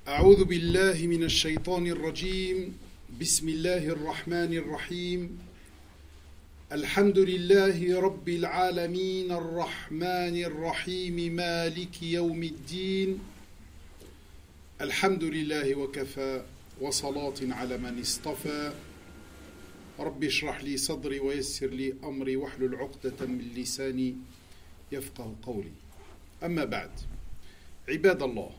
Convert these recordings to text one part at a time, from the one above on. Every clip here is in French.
أعوذ بالله من الشيطان الرجيم بسم الله الرحمن الرحيم الحمد لله رب العالمين الرحمن الرحيم مالك يوم الدين الحمد لله وكفى وصلاة على من اصطفى رب اشرح لي صدري ويسر لي أمري واحلل عقدة من لساني يفقه قولي أما بعد عباد الله.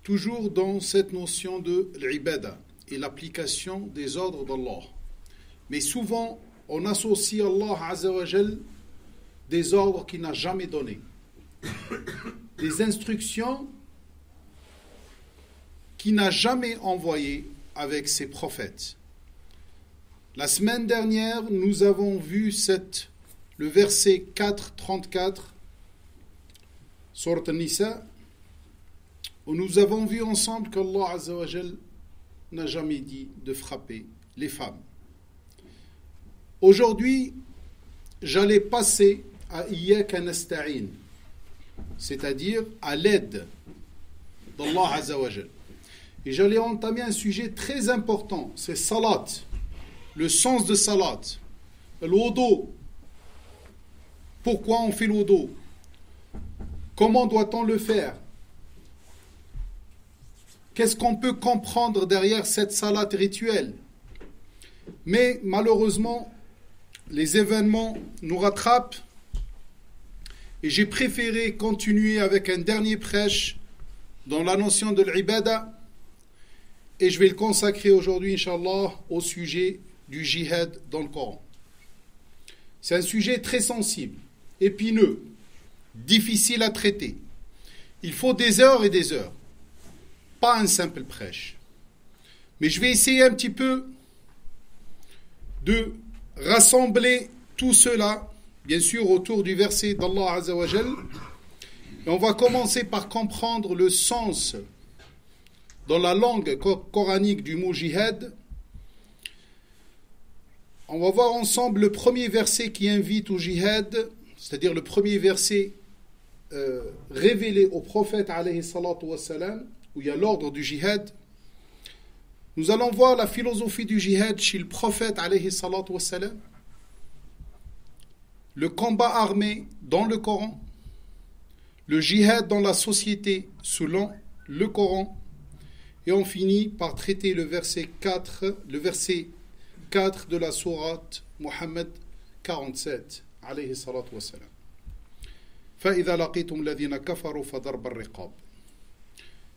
Toujours dans cette notion de l'ibada et l'application des ordres d'Allah. Mais souvent, on associe Allah Azza wa Jal des ordres qu'il n'a jamais donnés. Des instructions qu'il n'a jamais envoyées avec ses prophètes. La semaine dernière, nous avons vu le verset 4-34, Sourate An-Nisa, où nous avons vu ensemble qu'Allah Azza wa Jal n'a jamais dit de frapper les femmes. Aujourd'hui, j'allais passer à Iyyaka nasta'in, c'est-à-dire à l'aide d'Allah Azza wa Jal. Et j'allais entamer un sujet très important, c'est salat, le sens de salat, le wudu. Pourquoi on fait le wudu? Comment doit-on le faire? Qu'est-ce qu'on peut comprendre derrière cette salat rituelle? Mais malheureusement, les événements nous rattrapent et j'ai préféré continuer avec un dernier prêche dans la notion de l'ibada et je vais le consacrer aujourd'hui, Inch'Allah, au sujet du jihad dans le Coran. C'est un sujet très sensible, épineux, difficile à traiter. Il faut des heures et des heures. Pas un simple prêche. Mais je vais essayer un petit peu de rassembler tout cela, bien sûr, autour du verset d'Allah Azza wa Jal. Et on va commencer par comprendre le sens dans la langue coranique du mot jihad. On va voir ensemble le premier verset qui invite au jihad, c'est-à-dire le premier verset révélé au prophète alayhi salatu wassalam, où il y a l'ordre du jihad. Nous allons voir la philosophie du jihad chez le prophète alayhi salatu wassalam, le combat armé dans le Coran, le jihad dans la société selon le Coran, et on finit par traiter le verset 4 de la sourate Muhammad 47 alayhi salatu wassalam. فَإِذَا لَقِيتُمْ الَّذِينَ كَفَرُوا فَضَرْبَ الرِّقَابِ.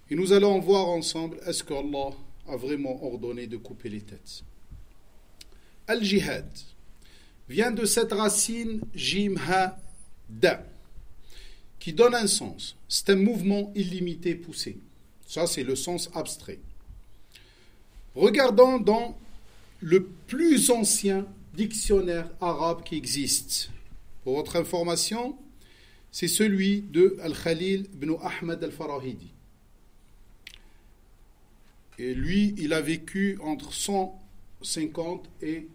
Et nous allons voir ensemble, est-ce qu'Allah a vraiment ordonné de couper les têtes? Al-Jihad vient de cette racine jim-ha-da, qui donne un sens. C'est un mouvement illimité poussé. Ça, c'est le sens abstrait. Regardons dans le plus ancien dictionnaire arabe qui existe. Pour votre information, c'est celui de Al-Khalil ibn Ahmad al-Farahidi. Et lui, il a vécu entre 150 et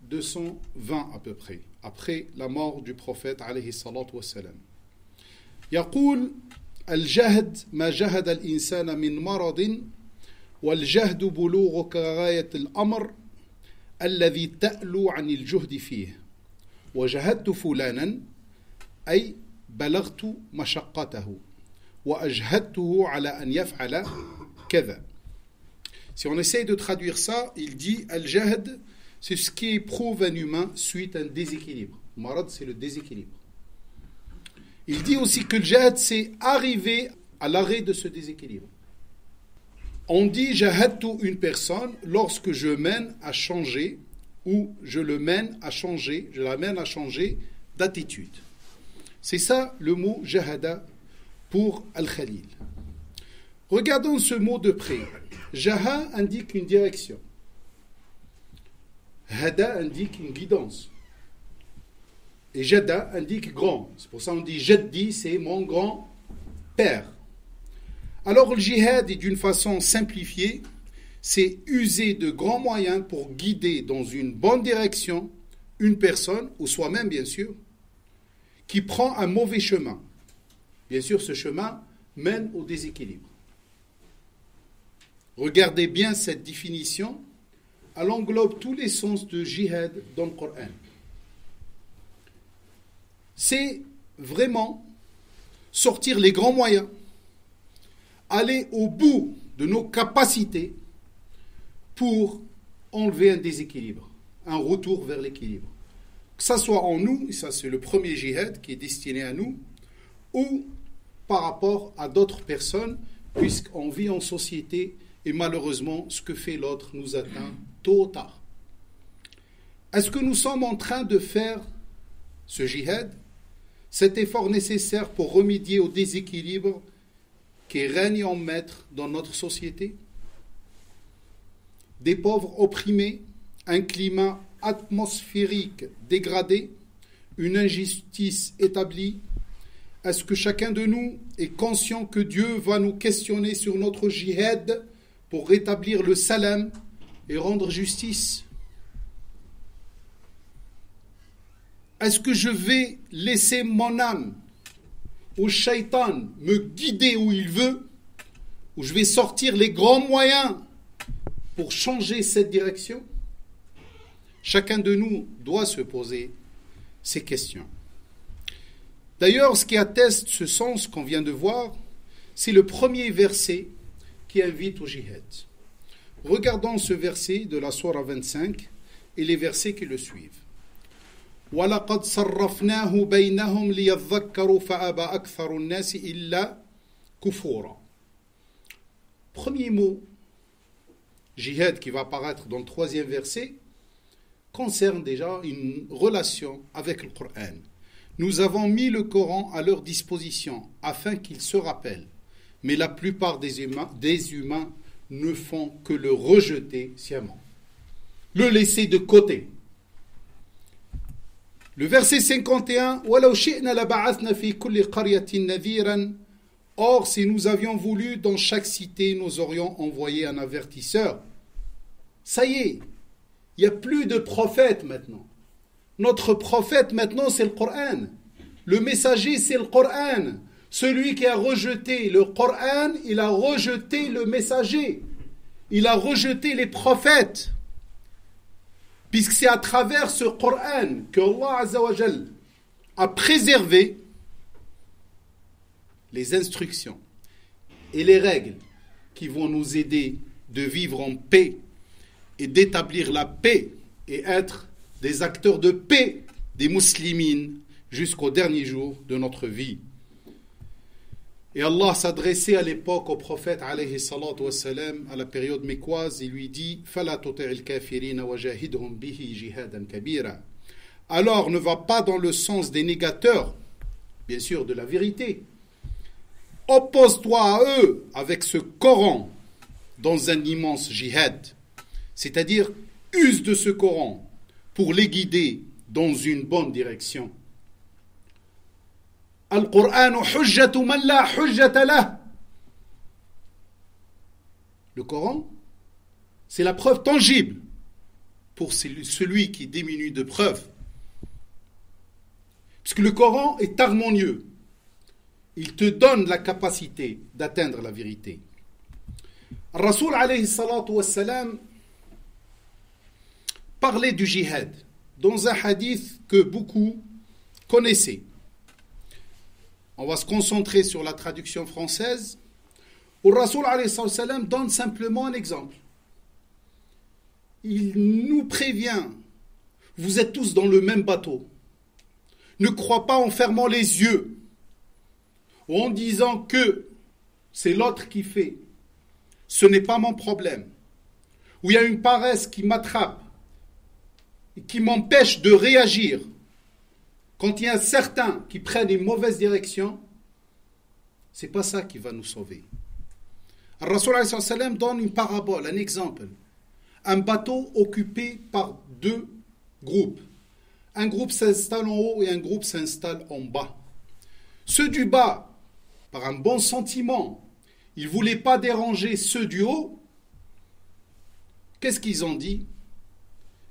220 à peu près, après la mort du prophète alayhi salatu wassalam. يقول الجهد ما جهد الإنسان من مرض والجهد بلوغك غاية الأمر الذي تألو عن الجهد فيه وجهدت فلانا أي بلغت مشقته وأجهدته على أن يفعل كذا. Si on essaye de traduire ça, il dit Al-Jahd, c'est ce qui éprouve un humain suite à un déséquilibre. Marad, c'est le déséquilibre. Il dit aussi que le jahd, c'est arriver à l'arrêt de ce déséquilibre. On dit jahadtu une personne lorsque je mène à changer ou je le mène à changer, je l'amène à changer d'attitude. C'est ça le mot jahada pour Al-Khalil. Regardons ce mot de près. Jaha indique une direction. Hada indique une guidance. Et Jada indique grand. C'est pour ça qu'on dit Jaddi, c'est mon grand-père. Alors le jihad est d'une façon simplifiée, c'est user de grands moyens pour guider dans une bonne direction une personne, ou soi-même bien sûr, qui prend un mauvais chemin. Bien sûr, ce chemin mène au déséquilibre. regardez bien cette définition, elle englobe tous les sens de jihad dans le Coran. C'est vraiment sortir les grands moyens, aller au bout de nos capacités pour enlever un déséquilibre, un retour vers l'équilibre. Que ça soit en nous, et ça c'est le premier jihad qui est destiné à nous, ou par rapport à d'autres personnes, puisqu'on vit en société et malheureusement ce que fait l'autre nous atteint tôt ou tard. Est-ce que nous sommes en train de faire ce jihad, cet effort nécessaire pour remédier au déséquilibre qui règne en maître dans notre société? Des pauvres opprimés, un climat atmosphérique dégradé, une injustice établie. Est-ce que chacun de nous est conscient que Dieu va nous questionner sur notre jihad pour rétablir le salam et rendre justice? Est-ce que je vais laisser mon âme au shaitan me guider où il veut, ou je vais sortir les grands moyens pour changer cette direction? Chacun de nous doit se poser ces questions. D'ailleurs, ce qui atteste ce sens qu'on vient de voir, c'est le premier verset qui invite au jihad. Regardons ce verset de la sourate 25 et les versets qui le suivent. وَلَقَدْ صَرَّفْنَاهُ بَيْنَهُمْ لِيَذَّكَّرُوا فَأَبَى أَكْثَرُ النَّاسِ إِلَّا كُفُورًا. Premier mot, jihad, qui va apparaître dans le troisième verset, concerne déjà une relation avec le Coran. Nous avons mis le Coran à leur disposition afin qu'ils se rappellent, mais la plupart des humains ne font que le rejeter sciemment, le laisser de côté. Le verset 51, وَلَوْ شِئْنَا لَبَعَثْنَا فِي كُلِّ قَرْيَةٍ نَذِيرًا. Or, si nous avions voulu, dans chaque cité, nous aurions envoyé un avertisseur. Ça y est, il n'y a plus de prophète maintenant. Notre prophète maintenant, c'est le Coran. Le messager, c'est le Coran. Celui qui a rejeté le Coran, il a rejeté le messager. Il a rejeté les prophètes. Puisque c'est à travers ce Coran que Allah Azza wa Jal a préservé les instructions et les règles qui vont nous aider de vivre en paix et d'établir la paix et être des acteurs de paix des musulmans jusqu'au dernier jour de notre vie. Et Allah s'adressait à l'époque au prophète alayhi salatu wassalam, à la période mécoise, il lui dit فَلَا تُطِعِ الْكَافِرِينَ وَجَاهِدْهُمْ بِهِ جِهَادًا كَبِيرًا. Alors ne va pas dans le sens des négateurs, bien sûr de la vérité. Oppose-toi à eux avec ce Coran dans un immense jihad, c'est-à-dire use de ce Coran pour les guider dans une bonne direction. Al-Qur'an hujjatu man la hujjata lah. Le Coran, c'est la preuve tangible pour celui qui est démuni de preuves. Puisque le Coran est harmonieux. Il te donne la capacité d'atteindre la vérité. Rasoul alayhi salatu wassalam parlait du jihad dans un hadith que beaucoup connaissaient. On va se concentrer sur la traduction française, où Rasoul alayhi sallam donne simplement un exemple. Il nous prévient, vous êtes tous dans le même bateau. Ne crois pas en fermant les yeux, ou en disant que c'est l'autre qui fait. Ce n'est pas mon problème. Ou il y a une paresse qui m'attrape, et qui m'empêche de réagir. Quand il y a certains qui prennent une mauvaise direction, c'est pas ça qui va nous sauver. Rasoul alayhi sallam donne une parabole, un exemple. Un bateau occupé par deux groupes. Un groupe s'installe en haut et un groupe s'installe en bas. Ceux du bas, par un bon sentiment, ils ne voulaient pas déranger ceux du haut. Qu'est-ce qu'ils ont dit?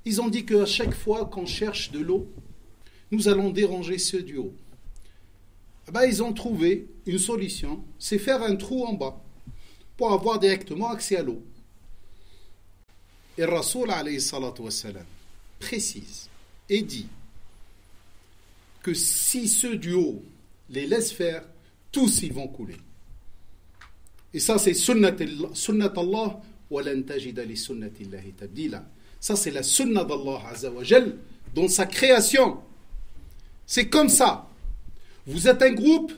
Ils ont dit qu'à chaque fois qu'on cherche de l'eau, nous allons déranger ceux du haut. Ils ont trouvé une solution, c'est faire un trou en bas pour avoir directement accès à l'eau. Et Rasoul alayhi salatu wassalam précise et dit que si ceux du haut les laissent faire, tous ils vont couler. Et ça c'est sunnat Allah wa lan tajida li sunnati Allahi tabdila. Ça c'est la sunna d'Allah azza wa jal dans sa création. C'est comme ça. Vous êtes un groupe,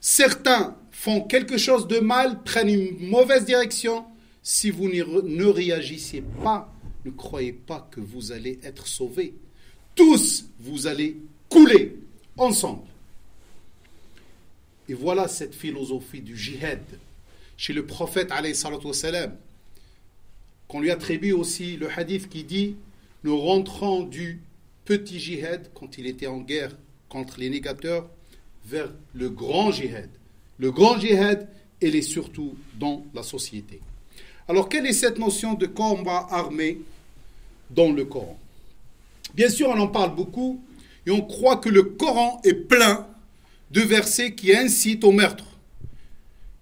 certains font quelque chose de mal, prennent une mauvaise direction. Si vous ne réagissez pas, ne croyez pas que vous allez être sauvés. Tous, vous allez couler ensemble. Et voilà cette philosophie du jihad. Chez le prophète, alayhi salatu wassalam, qu'on lui attribue aussi le hadith qui dit « Nous rentrons du petit jihad, quand il était en guerre contre les négateurs, vers le grand jihad. » Le grand jihad, il est surtout dans la société. Alors, quelle est cette notion de combat armé dans le Coran? Bien sûr, on en parle beaucoup et on croit que le Coran est plein de versets qui incitent au meurtre,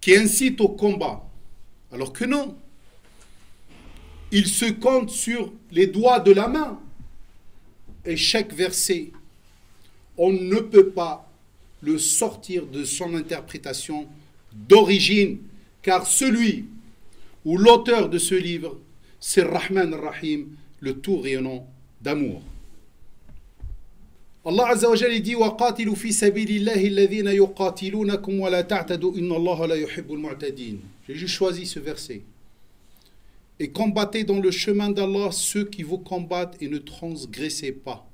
qui incitent au combat. Alors que non. Il se compte sur les doigts de la main. Et chaque verset, on ne peut pas le sortir de son interprétation d'origine, car celui ou l'auteur de ce livre, c'est Rahman Rahim, le tout rayonnant d'amour. Allah Azza wa Jalla dit وَقَاتِلُوا فِي سَبِيلِ اللَّهِ الَّذِينَ يُقَاتِلُونَكُمْ وَلَا تَعْتَدُوا إِنَّ اللَّهَ لَا يُحِبُّ الْمُعْتَدِينَ. J'ai juste choisi ce verset. Et combattez dans le chemin d'Allah ceux qui vous combattent et ne transgressez pas.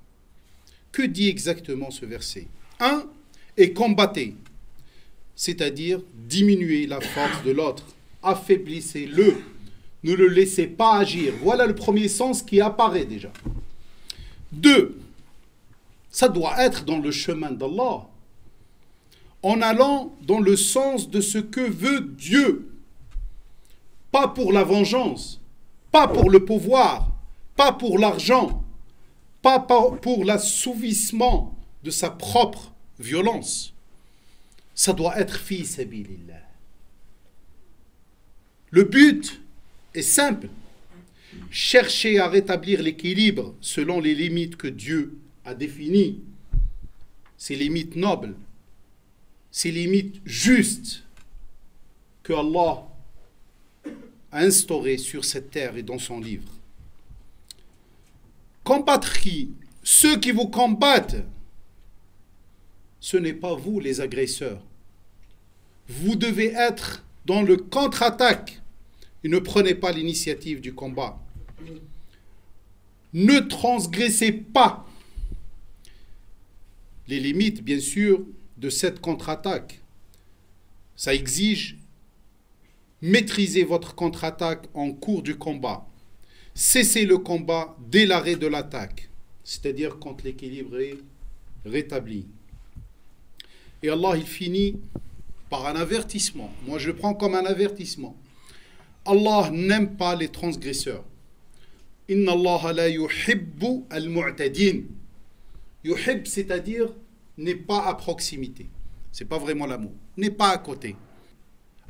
Que dit exactement ce verset? 1. Et combattez, c'est-à-dire diminuez la force de l'autre, affaiblissez-le, ne le laissez pas agir. Voilà le premier sens qui apparaît déjà. 2. Ça doit être dans le chemin d'Allah, en allant dans le sens de ce que veut Dieu. Pas pour la vengeance, pas pour le pouvoir, pas pour l'argent, pas pour l'assouvissement de sa propre violence. Ça doit être fi sabilillah. Le but est simple. Chercher à rétablir l'équilibre selon les limites que Dieu a définies. Ces limites nobles, ces limites justes que Allah a instauré sur cette terre et dans son livre. Combattre qui? Ceux qui vous combattent. Ce n'est pas vous les agresseurs. Vous devez être dans le contre-attaque et ne prenez pas l'initiative du combat. Ne transgressez pas les limites, bien sûr, de cette contre-attaque. Ça exige maîtrisez votre contre-attaque en cours du combat. Cessez le combat dès l'arrêt de l'attaque, c'est-à-dire quand l'équilibre est rétabli. Et Allah, il finit par un avertissement. Moi, je le prends comme un avertissement. Allah n'aime pas les transgresseurs. Inna Allah la yuhibbu al-mu'tadin. Yuhib, c'est-à-dire n'est pas à proximité. C'est pas vraiment l'amour. N'est pas à côté.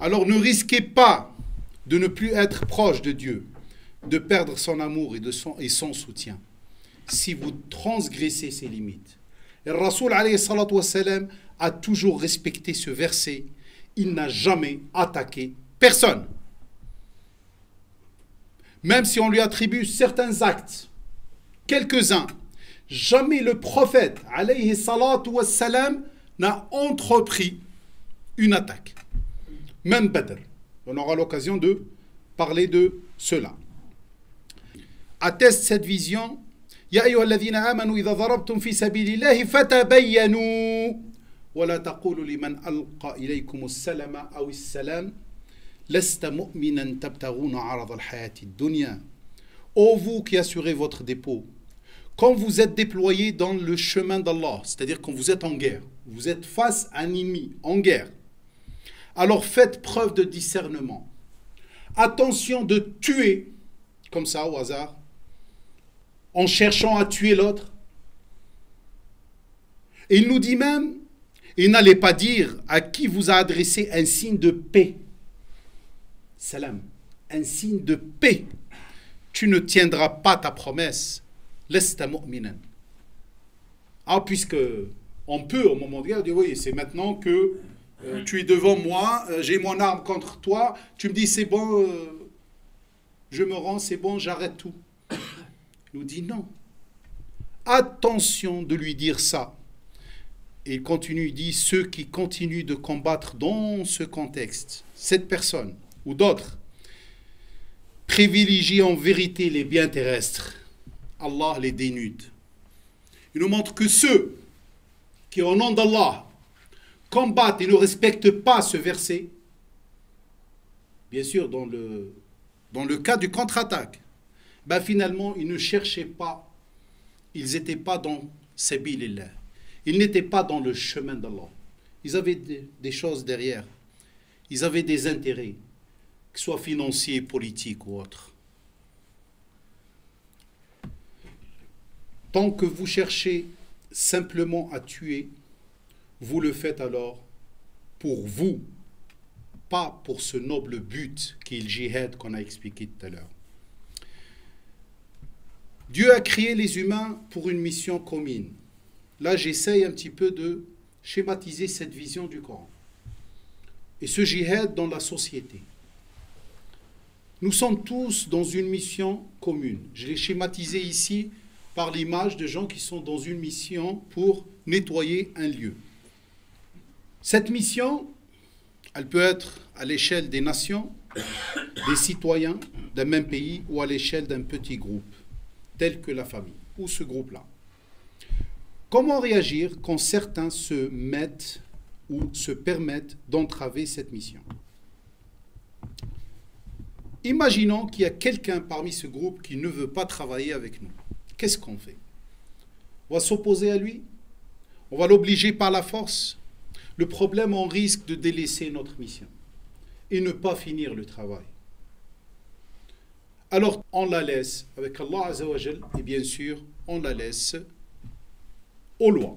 Alors ne risquez pas de ne plus être proche de Dieu, de perdre son amour et son soutien, si vous transgressez ses limites. Et le Rasoul alayhi salatu wassalam a toujours respecté ce verset. Il n'a jamais attaqué personne. Même si on lui attribue certains actes, quelques-uns, jamais le prophète alayhi salatu wassalam n'a entrepris une attaque. Même Badr. On aura l'occasion de parler de cela. Atteste cette vision. Ya ayyuhalladhina amanu idha darabtum fi sabilillahi fatabayyanu wa la taqulu liman alqa ilaykum as-salama aw as-salam lasta mu'minan tabtaghuna 'arada al-hayati ad-dunya. Ô vous qui assurez votre dépôt, quand vous êtes déployés dans le chemin d'Allah, c'est-à-dire quand vous êtes en guerre, vous êtes face à un ennemi en guerre, alors faites preuve de discernement. Attention de tuer, comme ça au hasard, en cherchant à tuer l'autre. Et il nous dit même, et n'allez pas dire à qui vous a adressé un signe de paix. Salam, un signe de paix. tu ne tiendras pas ta promesse. Lesta mu'minan. Ah, puisque on peut, au moment de guerre, dire oui, c'est maintenant que tu es devant moi, j'ai mon arme contre toi, tu me dis c'est bon, je me rends, c'est bon, j'arrête tout. Il nous dit non. Attention de lui dire ça. Et il continue, il dit ceux qui continuent de combattre dans ce contexte, cette personne ou d'autres, privilégient en vérité les biens terrestres. Allah les dénude. Il nous montre que ceux qui, au nom d'Allah, combattent et ne respectent pas ce verset, bien sûr, dans le cas du contre-attaque, ben finalement, ils ne cherchaient pas, ils n'étaient pas dans Sabilillah. Ils n'étaient pas dans le chemin d'Allah. Ils avaient des choses derrière. Ils avaient des intérêts, que ce soit financiers, politiques ou autres. Tant que vous cherchez simplement à tuer, vous le faites alors pour vous, pas pour ce noble but qui est le djihad qu'on a expliqué tout à l'heure. Dieu a créé les humains pour une mission commune. Là, j'essaye un petit peu de schématiser cette vision du Coran. Et ce djihad dans la société. Nous sommes tous dans une mission commune. Je l'ai schématisé ici par l'image de gens qui sont dans une mission pour nettoyer un lieu. Cette mission, elle peut être à l'échelle des nations, des citoyens d'un même pays ou à l'échelle d'un petit groupe, tel que la famille ou ce groupe-là. Comment réagir quand certains se mettent ou se permettent d'entraver cette mission? Imaginons qu'il y a quelqu'un parmi ce groupe qui ne veut pas travailler avec nous. Qu'est-ce qu'on fait? On va s'opposer à lui? On va l'obliger par la force? Le problème, on risque de délaisser notre mission et ne pas finir le travail. Alors, on la laisse avec Allah Azza wa Jal et bien sûr, on la laisse aux lois.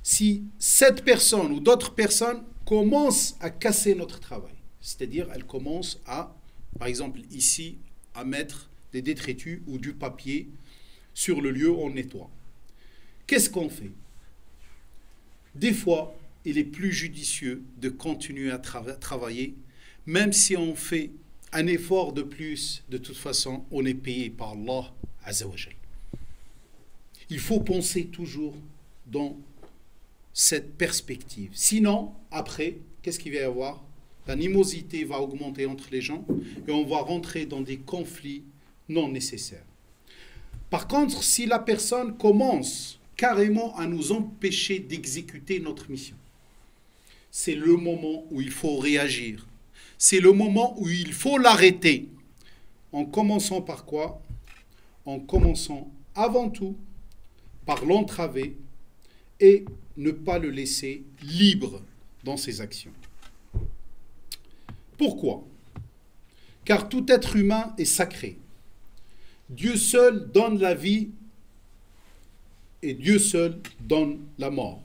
Si cette personne ou d'autres personnes commencent à casser notre travail, c'est-à-dire elles commencent à, par exemple ici, à mettre des détritus ou du papier sur le lieu où on nettoie. Qu'est-ce qu'on fait? Des fois, il est plus judicieux de continuer à travailler, même si on fait un effort de plus, de toute façon, on est payé par Allah Azza wa Jal. Il faut penser toujours dans cette perspective. Sinon, après, qu'est-ce qu'il va y avoir? L'animosité va augmenter entre les gens et on va rentrer dans des conflits non nécessaires. Par contre, si la personne commence carrément à nous empêcher d'exécuter notre mission, c'est le moment où il faut réagir. C'est le moment où il faut l'arrêter. En commençant par quoi? En commençant avant tout par l'entraver et ne pas le laisser libre dans ses actions. Pourquoi? Car tout être humain est sacré. Dieu seul donne la vie et Dieu seul donne la mort.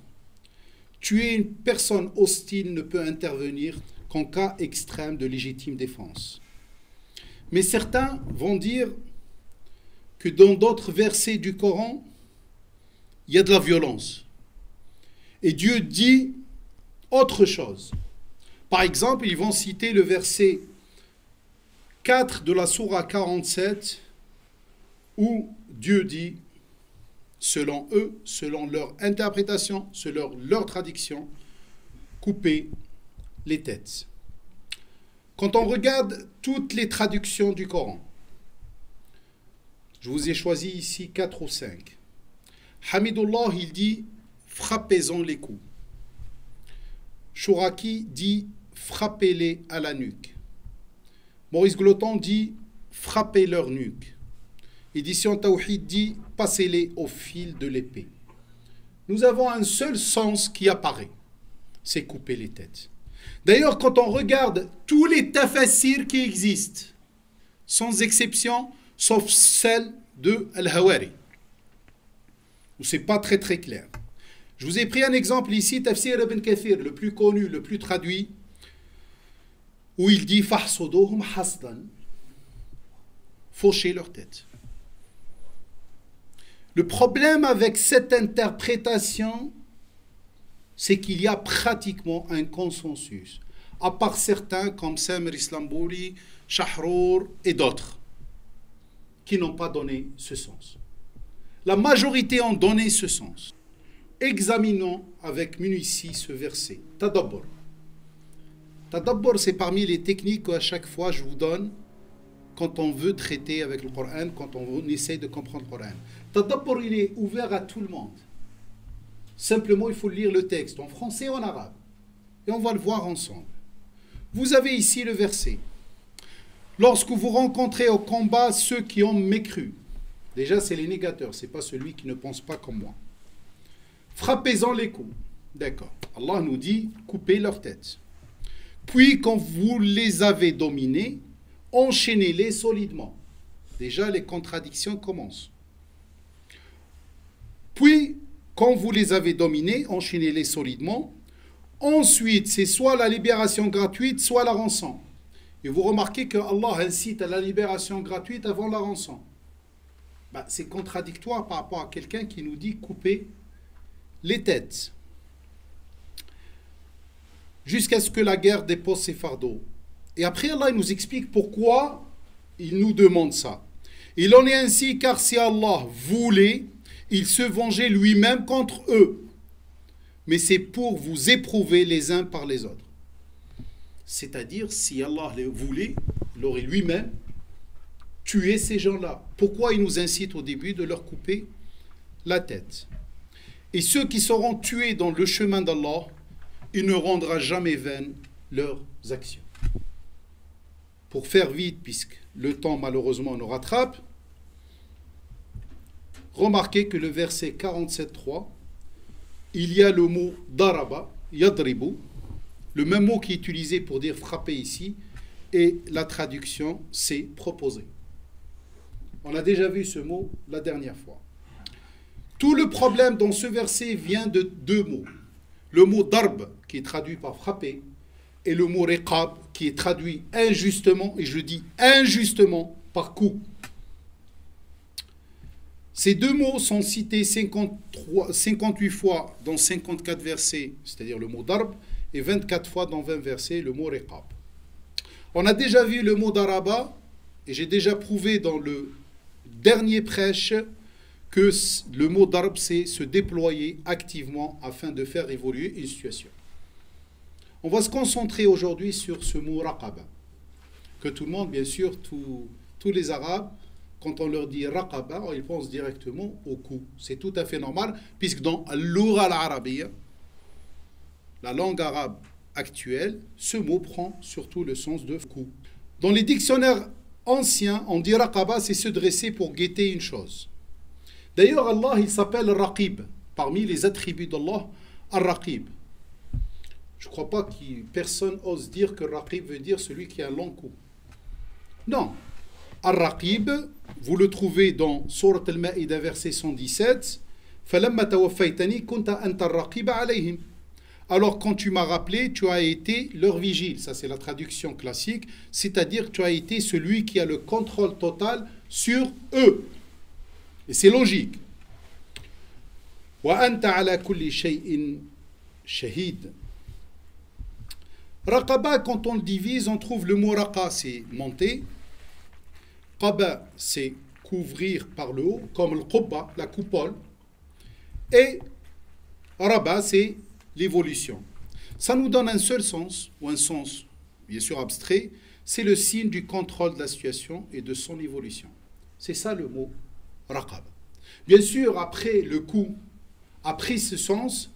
Tuer une personne hostile ne peut intervenir qu'en cas extrême de légitime défense. Mais certains vont dire que dans d'autres versets du Coran, il y a de la violence. Et Dieu dit autre chose. Par exemple, ils vont citer le verset 4 de la sourate 47 où Dieu dit, selon eux, selon leur interprétation, selon leur traduction, couper les têtes. Quand on regarde toutes les traductions du Coran, je vous ai choisi ici 4 ou 5. Hamidullah, il dit frappez-en les coups. Chouraki dit frappez-les à la nuque. Maurice Gloton dit frappez leur nuque. Édition Tawhid dit passez-les au fil de l'épée. Nous avons un seul sens qui apparaît, c'est couper les têtes. D'ailleurs, quand on regarde tous les tafassirs qui existent, sans exception, sauf celle de Al-Hawari, où c'est pas très très clair. Je vous ai pris un exemple ici, Tafsir Ibn Kathir, le plus connu, le plus traduit, où il dit « Fahsuduhum hasdan » faucher leur tête. Le problème avec cette interprétation, c'est qu'il y a pratiquement un consensus, à part certains comme Samir Islambouli, Shahrour et d'autres, qui n'ont pas donné ce sens. La majorité ont donné ce sens. Examinons avec minutie ce verset. Tadabbur. Tadabbur, c'est parmi les techniques qu'à chaque fois je vous donne quand on veut traiter avec le Coran, quand on essaie de comprendre le Coran. Tadabbur, il est ouvert à tout le monde. Simplement, il faut lire le texte en français et en arabe. Et on va le voir ensemble. Vous avez ici le verset. Lorsque vous rencontrez au combat ceux qui ont mécru, déjà c'est les négateurs, c'est pas celui qui ne pense pas comme moi. Frappez-en les coups. D'accord. Allah nous dit, coupez leur tête. Puis quand vous les avez dominés, enchaînez-les solidement. Déjà les contradictions commencent. Puis, quand vous les avez dominés, enchaînez-les solidement. Ensuite, c'est soit la libération gratuite, soit la rançon. Et vous remarquez que Allah incite à la libération gratuite avant la rançon. C'est contradictoire par rapport à quelqu'un qui nous dit couper les têtes. Jusqu'à ce que la guerre dépose ses fardeaux. Et après, Allah nous explique pourquoi il nous demande ça. Il en est ainsi car si Allah voulait, il se vengeait lui-même contre eux. Mais c'est pour vous éprouver les uns par les autres. C'est-à-dire, si Allah le voulait, il aurait lui-même tué ces gens-là. Pourquoi il nous incite au début de leur couper la tête? Et ceux qui seront tués dans le chemin d'Allah, il ne rendra jamais vaines leurs actions. Pour faire vite, puisque le temps malheureusement nous rattrape, remarquez que le verset 47.3, il y a le mot daraba, yadribu, le même mot qui est utilisé pour dire frapper ici, et la traduction c'est proposer. On a déjà vu ce mot la dernière fois. Tout le problème dans ce verset vient de deux mots. Le mot darb, qui est traduit par frapper, et le mot riqab, qui est traduit injustement, et je dis injustement, par coup. Ces deux mots sont cités 58 fois dans 54 versets, c'est-à-dire le mot darb, et 24 fois dans 20 versets, le mot riqab. On a déjà vu le mot daraba, et j'ai déjà prouvé dans le dernier prêche que le mot darb, c'est se déployer activement afin de faire évoluer une situation. On va se concentrer aujourd'hui sur ce mot raqaba, que tout le monde, bien sûr, tous les Arabes, quand on leur dit raqaba, ils pensent directement au coup. C'est tout à fait normal, puisque dans al-lugha al-arabiyya, la langue arabe actuelle, ce mot prend surtout le sens de coup. Dans les dictionnaires anciens, on dit raqaba, c'est se dresser pour guetter une chose. D'ailleurs, Allah, il s'appelle Raqib. Parmi les attributs d'Allah, Ar-Raqib. Je ne crois pas que personne ose dire que Raqib veut dire celui qui a un long cou. Non. Ar-Raqib, vous le trouvez dans Surat Al-Ma'ida, verset 117. فَلَمَّا تَوَفَّيْتَنِي كُنْتَ أَنْتَ الرَّقِيبَ عَلَيْهِمْ. Alors, quand tu m'as rappelé, tu as été leur vigile. Ça, c'est la traduction classique. C'est-à-dire que tu as été celui qui a le contrôle total sur eux. Et c'est logique. وَأَنْتَ عَلَى كُلِّ شَيْءٍ شَهِيدٍ. Raqaba, quand on le divise, on trouve le mot raqa, c'est monter. Qaba, c'est couvrir par le haut, comme le qubba, la coupole. Et raba, c'est l'évolution. Ça nous donne un seul sens, ou un sens bien sûr abstrait, c'est le signe du contrôle de la situation et de son évolution. C'est ça le mot raqaba. Bien sûr, après le coup a pris ce sens,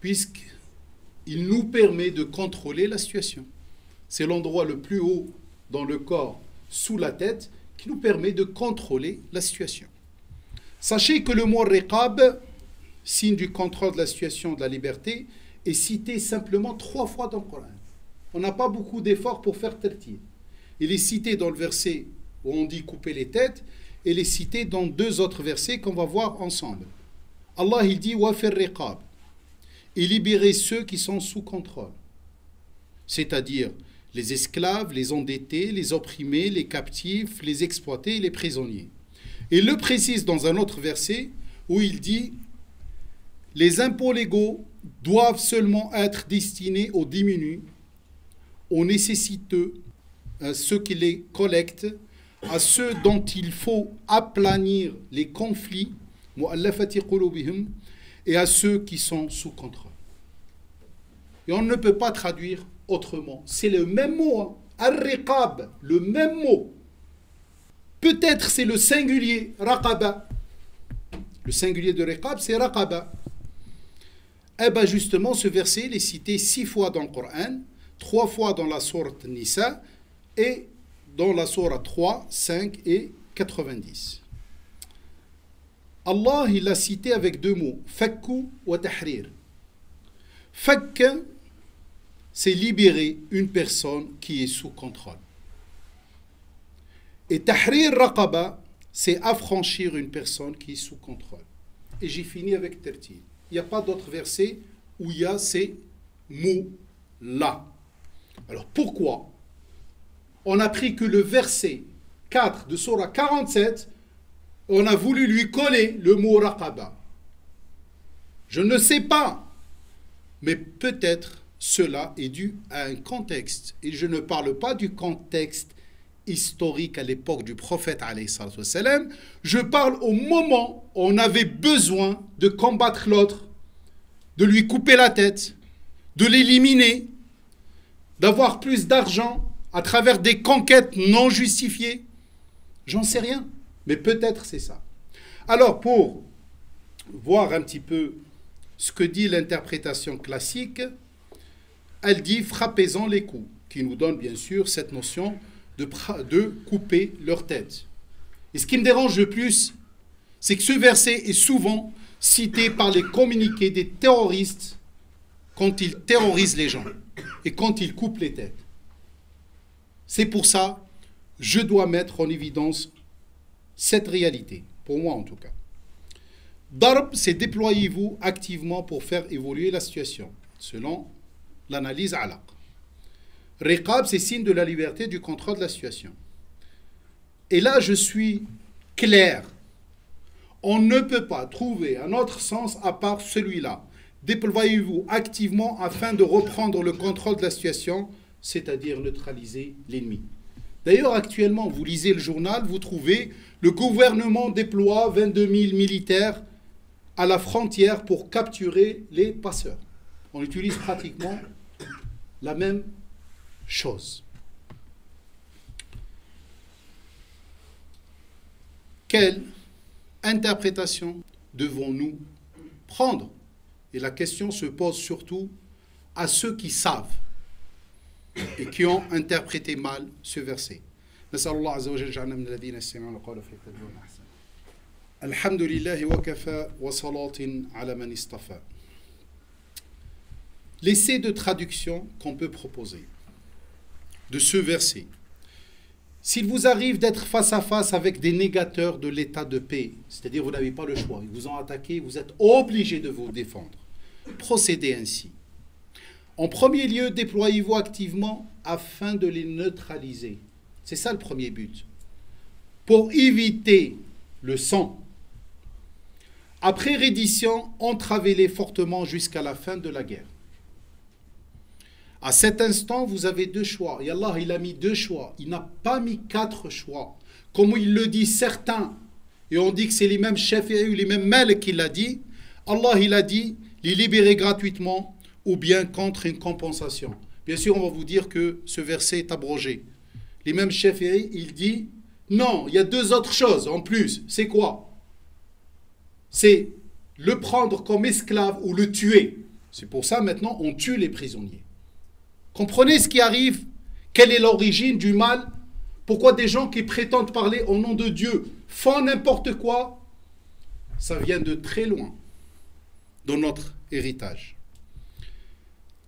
puisqu'il nous permet de contrôler la situation. C'est l'endroit le plus haut dans le corps, sous la tête, qui nous permet de contrôler la situation. Sachez que le mot riqab, signe du contrôle de la situation, de la liberté, est cité simplement 3 fois dans le Coran. On n'a pas beaucoup d'efforts pour faire tertib. Il est cité dans le verset où on dit couper les têtes, et il est cité dans 2 autres versets qu'on va voir ensemble. Allah, il dit wafir riqab, et libérer ceux qui sont sous contrôle. C'est-à-dire les esclaves, les endettés, les opprimés, les captifs, les exploités et les prisonniers. Et il le précise dans un autre verset où il dit « Les impôts légaux doivent seulement être destinés aux démunis, aux nécessiteux, à ceux qui les collectent, à ceux dont il faut aplanir les conflits, et à ceux qui sont sous contrôle. » Et on ne peut pas traduire autrement. C'est le même mot, hein. Ar-riqab, le même mot. Peut-être c'est le singulier, raqaba. Le singulier de riqab, c'est raqaba. Eh bien justement, ce verset, il est cité 6 fois dans le Coran, 3 fois dans la sourate Nisa et dans la sourate 3, 5 et 90. Allah, il l'a cité avec 2 mots, fakku wa tahrir. Fakk, c'est libérer une personne qui est sous contrôle. Et tahrir raqaba, c'est affranchir une personne qui est sous contrôle. Et j'ai fini avec tertil. Il n'y a pas d'autre verset où il y a ces mots-là. Alors pourquoi on a pris que le verset 4 de Surah 47, on a voulu lui coller le mot raqaba? Je ne sais pas, mais peut-être cela est dû à un contexte. Et je ne parle pas du contexte historique à l'époque du prophète alayhi salatu wassalam. Je parle au moment où on avait besoin de combattre l'autre, de lui couper la tête, de l'éliminer, d'avoir plus d'argent à travers des conquêtes non justifiées. J'en sais rien, mais peut-être c'est ça. Alors pour voir un petit peu ce que dit l'interprétation classique, elle dit « frappez-en les coups », qui nous donne bien sûr cette notion de couper leur tête. Et ce qui me dérange le plus, c'est que ce verset est souvent cité par les communiqués des terroristes quand ils terrorisent les gens et quand ils coupent les têtes. C'est pour ça que je dois mettre en évidence cette réalité, pour moi en tout cas. Darb, c'est déployez-vous activement pour faire évoluer la situation, selon l'analyse alaq. Riqab, c'est signe de la liberté, du contrôle de la situation. Et là, je suis clair. On ne peut pas trouver un autre sens à part celui-là. Déployez-vous activement afin de reprendre le contrôle de la situation, c'est-à-dire neutraliser l'ennemi. D'ailleurs, actuellement, vous lisez le journal, vous trouvez le gouvernement déploie 22 000 militaires à la frontière pour capturer les passeurs. On utilise pratiquement la même chose. Quelle interprétation devons-nous prendre? Et la question se pose surtout à ceux qui savent et qui ont interprété mal ce verset. Nas'alullah azza wa jalla ja'alna min alladhina yastami'una al-qawla fayattabi'una ahsana. Alhamdulillahi wa kafa wa salatin ala man istafa. L'essai de traduction qu'on peut proposer de ce verset. S'il vous arrive d'être face à face avec des négateurs de l'état de paix, c'est-à-dire vous n'avez pas le choix, ils vous ont attaqué, vous êtes obligé de vous défendre, procédez ainsi. En premier lieu, déployez-vous activement afin de les neutraliser. C'est ça le premier but. Pour éviter le sang. Après reddition, entravez-les fortement jusqu'à la fin de la guerre. À cet instant, vous avez 2 choix. Et Allah, il a mis 2 choix. Il n'a pas mis 4 choix. Comme il le dit certains, et on dit que c'est les mêmes chefs et les mêmes Malik qui l'a dit, Allah, il a dit, les libérer gratuitement ou bien contre une compensation. Bien sûr, on va vous dire que ce verset est abrogé. Les mêmes chefs et il dit, non, il y a 2 autres choses en plus. C'est quoi? C'est le prendre comme esclave ou le tuer. C'est pour ça, maintenant, on tue les prisonniers. Comprenez ce qui arrive? Quelle est l'origine du mal? Pourquoi des gens qui prétendent parler au nom de Dieu font n'importe quoi? Ça vient de très loin dans notre héritage.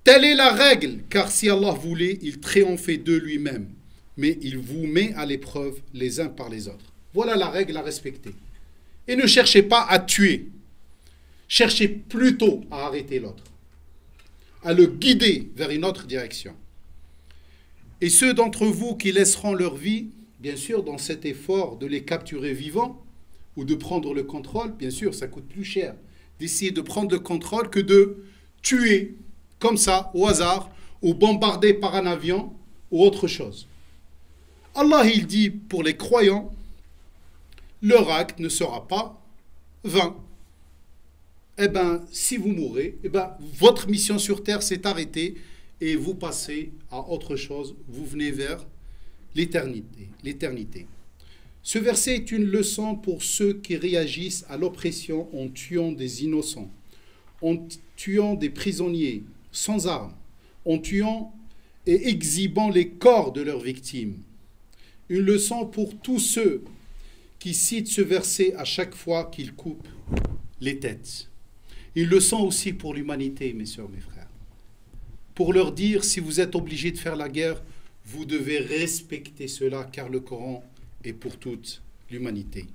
Telle est la règle, car si Allah voulait, il triomphait de lui-même, mais il vous met à l'épreuve les uns par les autres. Voilà la règle à respecter. Et ne cherchez pas à tuer. Cherchez plutôt à arrêter l'autre, à le guider vers une autre direction. Et ceux d'entre vous qui laisseront leur vie, bien sûr, dans cet effort de les capturer vivants ou de prendre le contrôle, bien sûr, ça coûte plus cher d'essayer de prendre le contrôle que de tuer comme ça, au hasard, ou bombarder par un avion ou autre chose. Allah, il dit pour les croyants, leur acte ne sera pas vain. Eh bien, si vous mourrez, eh ben, votre mission sur terre s'est arrêtée et vous passez à autre chose, vous venez vers l'éternité. Ce verset est une leçon pour ceux qui réagissent à l'oppression en tuant des innocents, en tuant des prisonniers sans armes, en tuant et exhibant les corps de leurs victimes. Une leçon pour tous ceux qui citent ce verset à chaque fois qu'ils coupent les têtes. Une leçon aussi pour l'humanité, mes sœurs, mes frères. Pour leur dire, si vous êtes obligés de faire la guerre, vous devez respecter cela, car le Coran est pour toute l'humanité.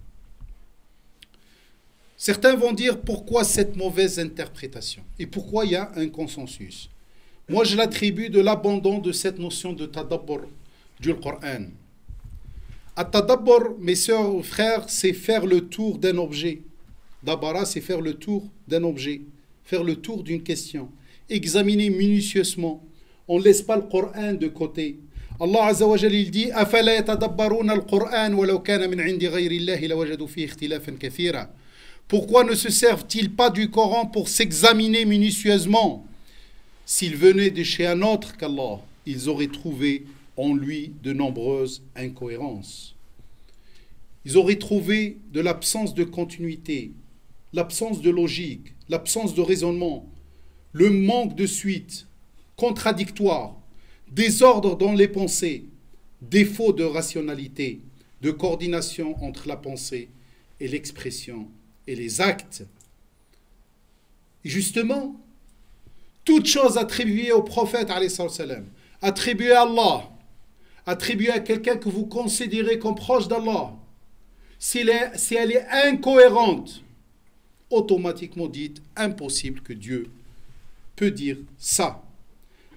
Certains vont dire, pourquoi cette mauvaise interprétation? Et pourquoi il y a un consensus? Moi, je l'attribue de l'abandon de cette notion de tadabbur du Coran. At-tadabbur, mes sœurs, frères, c'est faire le tour d'un objet. Dabara, c'est faire le tour d'un objet, faire le tour d'une question, examiner minutieusement. On ne laisse pas le Coran de côté. Allah Azza wa Jalla, il dit أَفَلَا يَتَدَبَّرُونَ الْقُرْآنَ وَلَوْ كَانَ مِنْ عِنْدِ غَيْرِ اللَّهِ لَوَجَدُوا فِيهِ اخْتِلَافًا كَثِيرًا. Pourquoi ne se servent-ils pas du Coran pour s'examiner minutieusement? S'ils venaient de chez un autre qu'Allah, ils auraient trouvé en lui de nombreuses incohérences. Ils auraient trouvé de l'absence de continuité, l'absence de logique, l'absence de raisonnement, le manque de suite, contradictoire, désordre dans les pensées, défaut de rationalité, de coordination entre la pensée et l'expression et les actes. Et justement, toute chose attribuée au prophète, attribuée à Allah, attribuée à quelqu'un que vous considérez comme proche d'Allah, si elle est incohérente, automatiquement dites impossible que Dieu peut dire ça.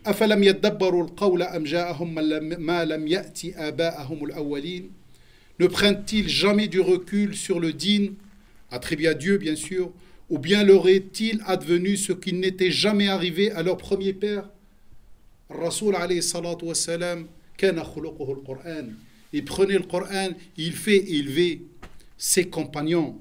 أَفَلَمْ يَدَّبَّرُوا الْقَوْلَ أَمْ جَاءَهُمْ مَا لَمْ يَأْتِ آبَاءَهُمُ الْأَوَّلِينَ. Ne prennent-ils jamais du recul sur le dîn, attribué à Dieu bien sûr, ou bien leur est-il advenu ce qui n'était jamais arrivé à leur premier père? Rasoul alayhi salatu wa salam, kana khuluquhu al-Qur'an. Il prenait le Coran, il fait élever ses compagnons.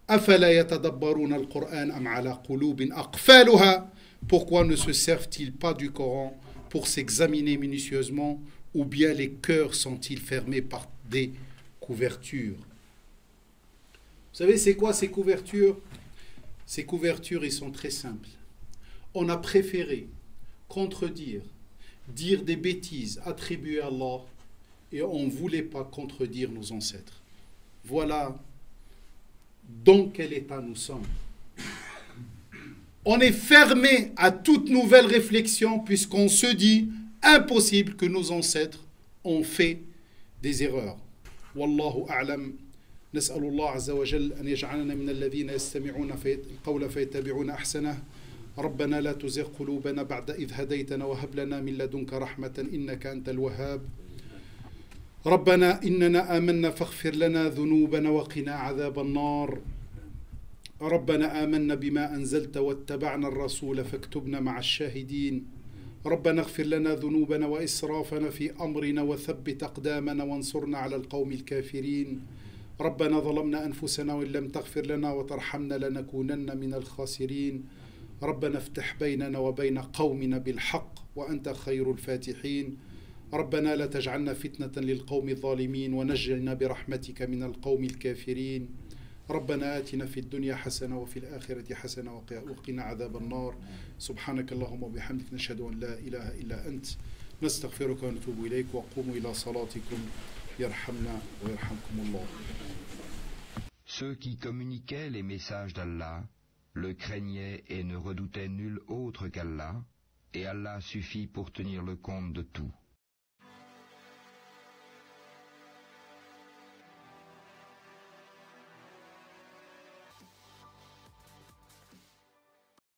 أَفَلَا يَتَدَبَّرُونَ الْقُرْآنَ أَمْ عَلَى قُلُوبٍ أَقْفَالُهَا. Pourquoi ne se servent-ils pas du Coran pour s'examiner minutieusement, ou bien les cœurs sont-ils fermés par des couvertures? Vous savez, c'est quoi ces couvertures? Ces couvertures, ils sont très simples. On a préféré contredire, dire des bêtises attribuées à Allah, et on ne voulait pas contredire nos ancêtres. Voilà dans quel état nous sommes. On est fermé à toute nouvelle réflexion puisqu'on se dit impossible que nos ancêtres ont fait des erreurs. Wallahu a'lam. نسأل الله عز وجل أن يجعلنا من الذين يستمعون القول فيتبعون أحسنه. ربنا لا تزغ قلوبنا بعد إذ هديتنا وهب لنا من لدنك رحمة إنك أنت الوهاب. ربنا إننا آمنا فاغفر لنا ذنوبنا وقنا عذاب النار. ربنا آمنا بما أنزلت واتبعنا الرسول فاكتبنا مع الشاهدين. ربنا اغفر لنا ذنوبنا وإسرافنا في أمرنا وثبت أقدامنا وانصرنا على القوم الكافرين. ربنا ظلمنا أنفسنا وإن لم تغفر لنا وترحمنا لنكونن من الخاسرين. ربنا افتح بيننا وبين قومنا بالحق وأنت خير الفاتحين. ربنا لا تجعلنا فتنة للقوم الظالمين ونجنا برحمتك من القوم الكافرين. ربنا آتنا في الدنيا حسنة وفي الآخرة حسنة وقنا عذاب النار. سبحانك اللهم وبحمدك نشهد أن لا إله إلا أنت نستغفرك ونتوب إليك وقوموا إلى صلاتكم يرحمنا ويرحمكم الله. Ceux qui communiquaient les messages d'Allah le craignaient et ne redoutaient nul autre qu'Allah, et Allah suffit pour tenir le compte de tout.